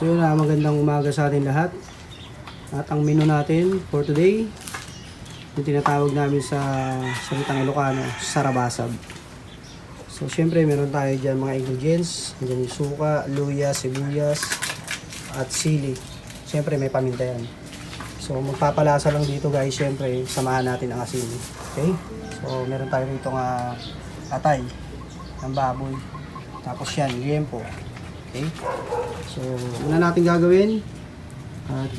So yun na, magandang umaga sa atin lahat. At ang menu natin for today, yung tinatawag namin sa salitang Ilocano, sarabasab. So syempre meron tayo dyan mga ingredients. Dyan yung suka, luya, sibuyas, at sili. Syempre may paminta yan. So magpapalasa lang dito guys, syempre samahan natin ang asin. Okay? So meron tayo rito nga atay ng baboy. Tapos yan, liempo. Okay? So una natin gagawin, at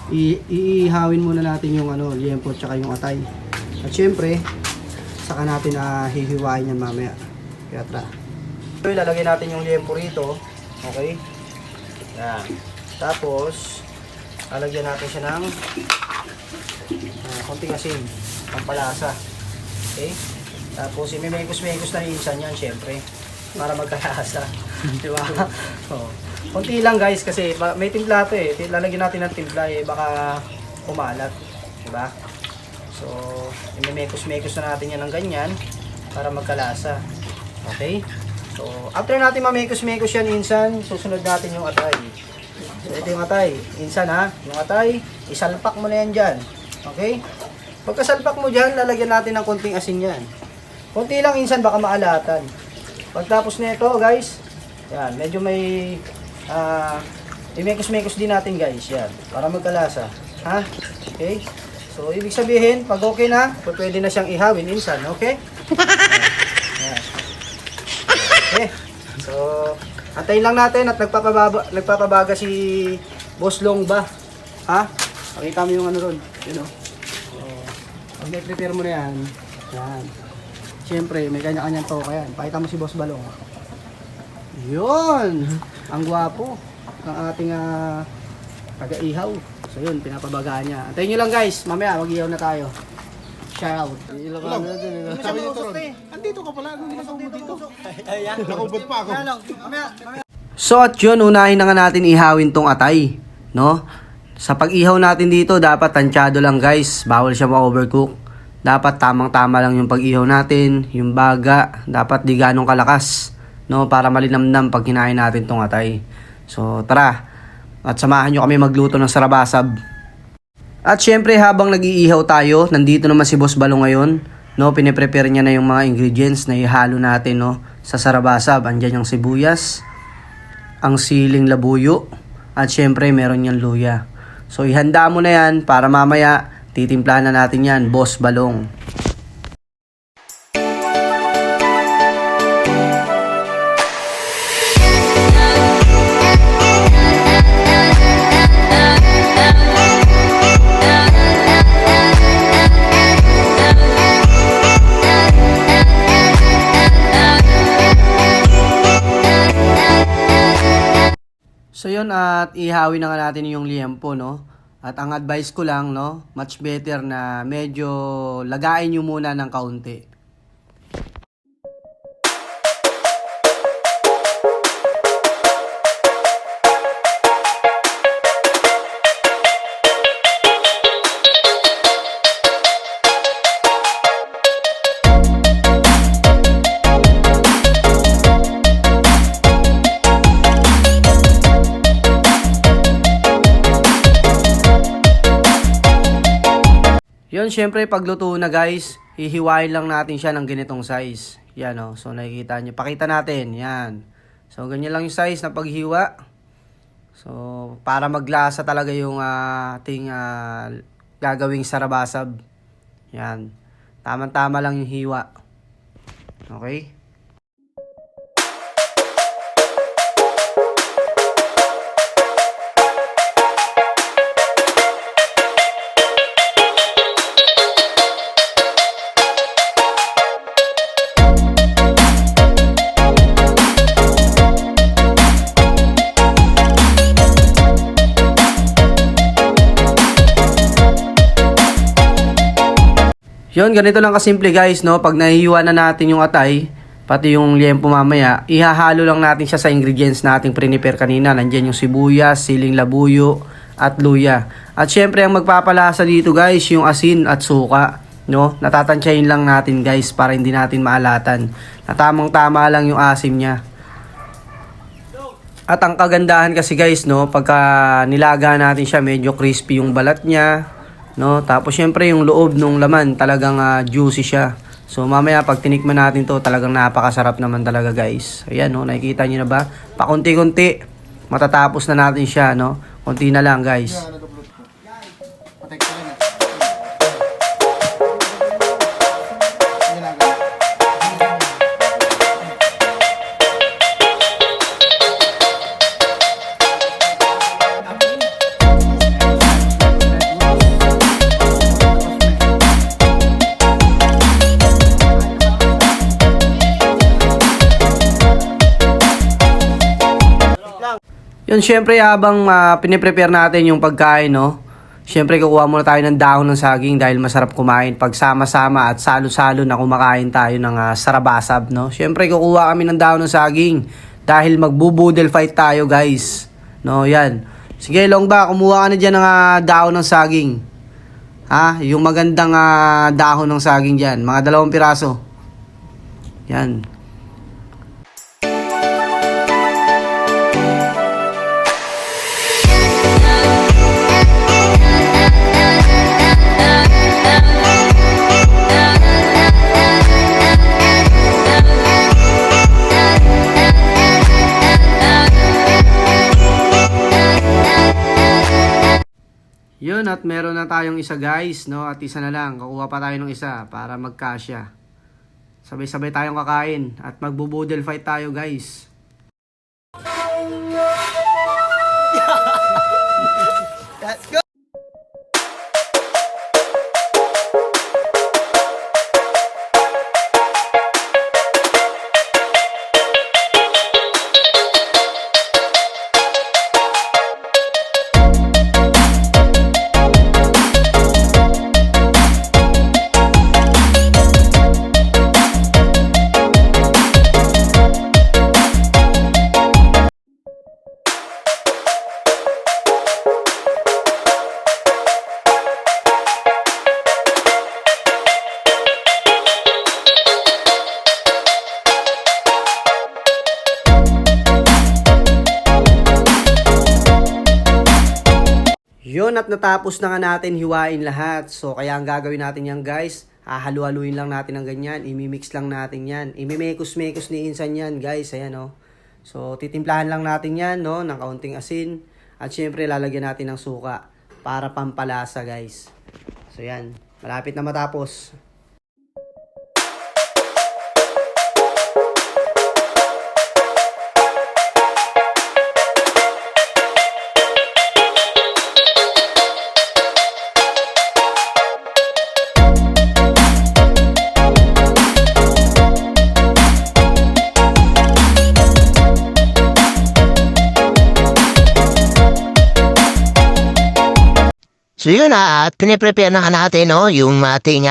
iihawin muna natin yung liempo at saka yung atay. At syempre, saka natin hihiwain yan mamaya. Kaya tara. So ilalagay natin yung liempo rito. Okay? Yan. Tapos, lalagyan natin siya ng konting asin, pampalasa. Okay? Tapos, imimekos-mekos na rinsan yan, syempre. Para magkalasa. Di ba? So, konti lang guys, kasi may timpla to eh. Lalagyan natin ng timpla eh, baka kumalat. Di ba? So, imimekos-mekos na natin yan ng ganyan para magkalasa. Okay? So, after natin mamekos-mekos yan insan, susunod natin yung atay. So, ito yung atay. Insan ha, yung atay, isalpak mo na yan dyan. Okay? Pagkasalpak mo dyan, lalagyan natin ng konting asin yan. Konti lang insan, baka maalatan. Pagtapos nito guys, yan, medyo may imekos-mekos din natin guys, yan, para magkalasa. Ha? Okay? So, ibig sabihin, pag okay na, pwede na siyang ihawin insan, okay? Yan. Okay. So, antayin lang natin at nagpapabaga si Boss Longba. Ha? Pakita mo yung ron. Yun o. So, pag prepare mo na yan, yan. Siyempre, may kanya-kanyang toka yan. Pakita mo si Boss Balong. Yun! Ang gwapo ng ating taga-ihaw. So yun, pinapabagaan niya. Antayin nyo lang guys, mamaya mag-ihaw na tayo. Shout out. Ilocano na dyan. Sabi nito ron. Andito ka pala. Anong ginagawa mo dito? Ayan. Nakubad pa ako. So at yun, unahin na nga natin ihawin tong atay. No? Sa pag-ihaw natin dito, dapat tansyado lang guys. Bawal siya ma-overcook. Dapat tamang-tama lang yung pag-ihaw natin. Yung baga, dapat di ganong kalakas. No? Para malinamnam pag hinahin natin tong atay. So tara. At samahan nyo kami magluto ng sarabasab. At syempre habang nag-iihaw tayo, nandito naman si Boss Balong ngayon. No, piniprepare niya na yung mga ingredients na ihalo natin no, sa sarabasab. Andiyan yung sibuyas, ang siling labuyo, at syempre meron yung luya. So ihanda mo na yan para mamaya titimplahan na natin yan, Boss Balong. So yun, at ihawin na nga natin yung liempo, no? At ang advice ko lang, no? Much better na medyo lagain nyo muna ng kaunti. Yun, syempre pagluto na guys, hihiwain lang natin siya ng ganitong size. Yan o, so nakikita nyo. Pakita natin, yan. So ganyan lang yung size na paghiwa. So para maglasa talaga yung ating gagawing sarabasab. Yan. Tama-tama lang yung hiwa. Okay? Yun, ganito lang kasimple guys, no? Pag nahihiwa na natin yung atay, pati yung liempo mamaya, ihahalo lang natin siya sa ingredients nating prepare kanina. Nandiyan yung sibuyas, siling labuyo, at luya. At syempre, ang magpapalasa dito guys, yung asin at suka. No? Natatansyahin lang natin guys para hindi natin maalatan. Na tamang-tama lang yung asim niya. At ang kagandahan kasi guys, no, pagka nilaga natin siya, medyo crispy yung balat niya, no? Tapos syempre yung loob ng laman, talagang juicy siya. So mamaya pag tinikman natin to, talagang napakasarap naman talaga guys. Ayan, no, nakikita niyo na ba? Pakunti-kunti, matatapos na natin siya, no? Kunti na lang guys. Yan, nadublot ko. Patay ko rin. Yan lang. Yun, syempre habang piniprepare natin yung pagkain, no? Syempre kukuha muna tayo ng dahon ng saging dahil masarap kumain pag sama-sama at salo-salo na kumakain tayo ng sarabasab, no? Syempre kukuha kami ng dahon ng saging dahil magbubudel fight tayo, guys. No, yan. Sige, Longba, kumuha ka na dyan ng dahon ng saging. Ha? Yung magandang dahon ng saging dyan. Mga 2 piraso. Yan. Yun, at meron na tayong isa guys, no? At isa na lang, kukuha pa tayo ng isa para magkasya. Sabay-sabay tayong kakain at magbubudel fight tayo guys. Let's go! Yun, at natapos na nga natin hiwain lahat. So, kaya ang gagawin natin yan guys, hahalu-haluin lang natin ng ganyan. Imimix lang natin yan. Imimekos-mekos ni Insan yan guys. Ayan, no. So, titimplahan lang natin yan, no, ng kaunting asin. At syempre, lalagyan natin ng suka para pampalasa guys. So, yan. Malapit na matapos. So yun at piniprepare na natin no, yung ating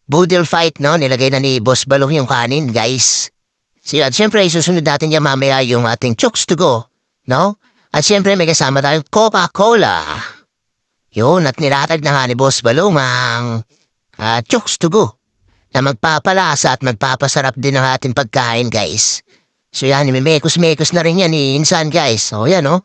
boodle fight no, nilagay na ni Boss Balong yung kanin guys. So yun, at syempre isusunod natin yan mamaya yung ating chokes to go, no? At syempre may kasama tayong Coca-Cola. Yun, at nilatag na nga ni Boss Balong ang chokes to go na magpapalasa at magpapasarap din ng ating pagkain guys. So yan, mekos-mekos na rin yan ni Insan guys. So yan no.